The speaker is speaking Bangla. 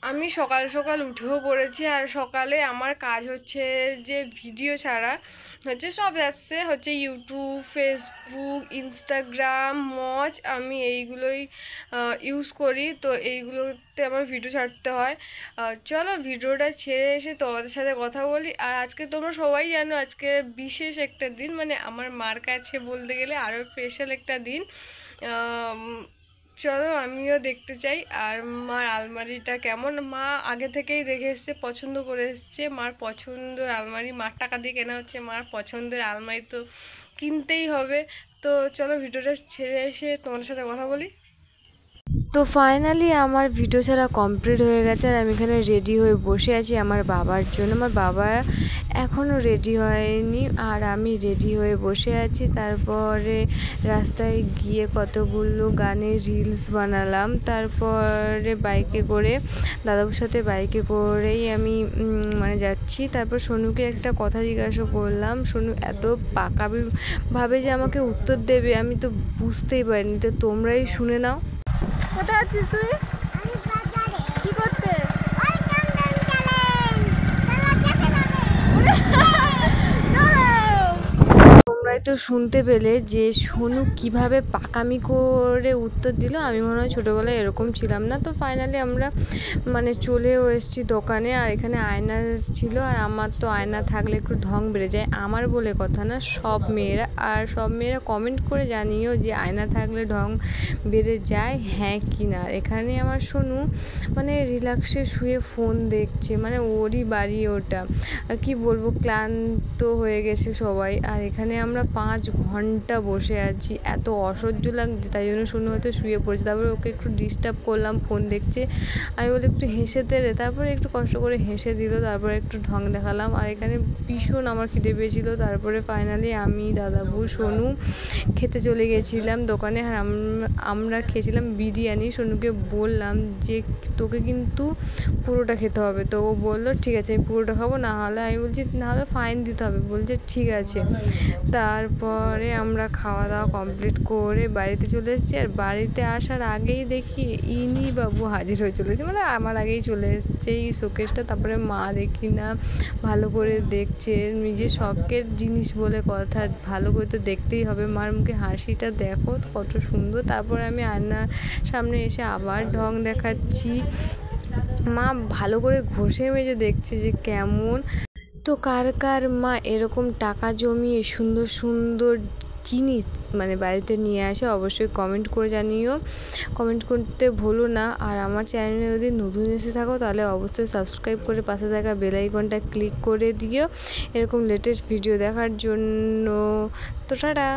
আমি সকাল সকাল উঠেও পড়েছি। আর সকালে আমার কাজ হচ্ছে যে ভিডিও ছাড়া হচ্ছে সব অ্যাপসে হচ্ছে ইউটিউব, ফেসবুক, ইনস্টাগ্রাম, মজ, আমি এইগুলোই ইউজ করি। তো এইগুলোতে আমার ভিডিও ছাড়তে হয়। চলো ভিডিওটা ছেড়ে এসে তোমাদের সাথে কথা বলি। আর আজকে তোমরা সবাই জানো আজকে বিশেষ একটা দিন, মানে আমার মার কাছে বলতে গেলে আরও স্পেশাল একটা দিন। চলো আমিও দেখতে চাই। আর মার আলমারিটা কেমন, মা আগে থেকেই দেখে এসছে, পছন্দ করে এসছে। মার পছন্দের আলমারি, মার টাকা দিয়ে কেনা হচ্ছে, মার পছন্দের আলমারি তো কিনতেই হবে। তো চলো ভিডিওটা ছেড়ে এসে তোমাদের সাথে কথা বলি। তো ফাইনালি আমার ভিডিও ছাড়া কমপ্লিট হয়ে গেছে। আর আমি এখানে রেডি হয়ে বসে আছি আমার বাবার জন্য। আমার বাবা এখনও রেডি হয়নি আর আমি রেডি হয়ে বসে আছি। তারপরে রাস্তায় গিয়ে কতগুলো গানের রিলস বানালাম। তারপরে বাইকে করে দাদাবুর সাথে বাইকে করেই আমি মানে যাচ্ছি। তারপর সোনুকে একটা কথা জিজ্ঞাসা করলাম। সোনু এত পাকাভাবে যে আমাকে উত্তর দেবে আমি তো বুঝতেই পারিনি। তো তোমরাই শুনে নাও। কোথায় আছিস তুই? কি করতে? তোমরাই তো শুনতে পেলে যে সোনু কিভাবে পাকামি করে উত্তর দিল। আমি মনে হয় ছোটোবেলায় এরকম ছিলাম না। তো ফাইনালি আমরা মানে চলেও এসেছি দোকানে। আর এখানে আয়না ছিল, আর আমার তো আয়না থাকলে একটু ঢং বেড়ে যায়। আমার বলে কথা না, সব মেয়েরা। আর সব মেয়েরা কমেন্ট করে জানিও যে আয়না থাকলে ঢং বেড়ে যায়, হ্যাঁ কি না। এখানে আমার সোনু মানে রিল্যাক্সে শুয়ে ফোন দেখছে, মানে ওরই বাড়ি ওটা। কি বলবো, ক্লান্ত হয়ে গেছে সবাই। আর এখানে আমরা 5 ঘন্টা বসে আছি, এত অসহ্য লাগছে। তাই জন্য সোনু হয়তো শুয়ে পড়েছে। তারপরে ওকে একটু ডিস্টার্ব করলাম, ফোন দেখছে। আমি বলি একটু হেসে দে। তারপরে একটু কষ্ট করে হেসে দিল। তারপরে একটু ঢং দেখালাম। আর এখানে ভীষণ আমার খিদে পেয়েছিলো। তারপরে ফাইনালি আমি, দাদাবু, সোনু খেতে চলে গেছিলাম দোকানে। আর আমরা খেয়েছিলাম বিরিয়ানি। সোনুকে বললাম যে তোকে কিন্তু পুরোটা খেতে হবে। তো ও বললো ঠিক আছে আমি পুরোটা খাবো, না হলে আমি বলছি না হলে ফাইন দিতে হবে। বলছে ঠিক আছে। তারপরে আমরা খাওয়া দাওয়া কমপ্লিট করে বাড়িতে চলে এসেছি। আর বাড়িতে আসার আগেই দেখি ইনি বাবু হাজির হয়ে চলেছে, মানে আমার আগেই চলে এসছে এই শোকেসটা। তারপরে মা দেখি না ভালো করে দেখছে, নিজের শখের জিনিস বলে কথা, ভালো করে তো দেখতেই হবে। মার মুখে হাসিটা দেখো কত সুন্দর। তারপরে আমি আয়নার সামনে এসে আবার ঢং দেখাচ্ছি। মা ভালো করে ঘষে মেজে দেখছে যে কেমন। তো কার কার মা এরকম টাকা জমিয়ে সুন্দর সুন্দর জিনিস মানে বাড়িতে নিয়ে আসে অবশ্যই কমেন্ট করে জানিও, কমেন্ট করতে ভুলো না। আর আমার চ্যানেলে যদি নতুন এসে থাকো তাহলে অবশ্যই সাবস্ক্রাইব করে পাশে থাকা বেল আইকনটা ক্লিক করে দিও এরকম লেটেস্ট ভিডিও দেখার জন্য। তো টাটা।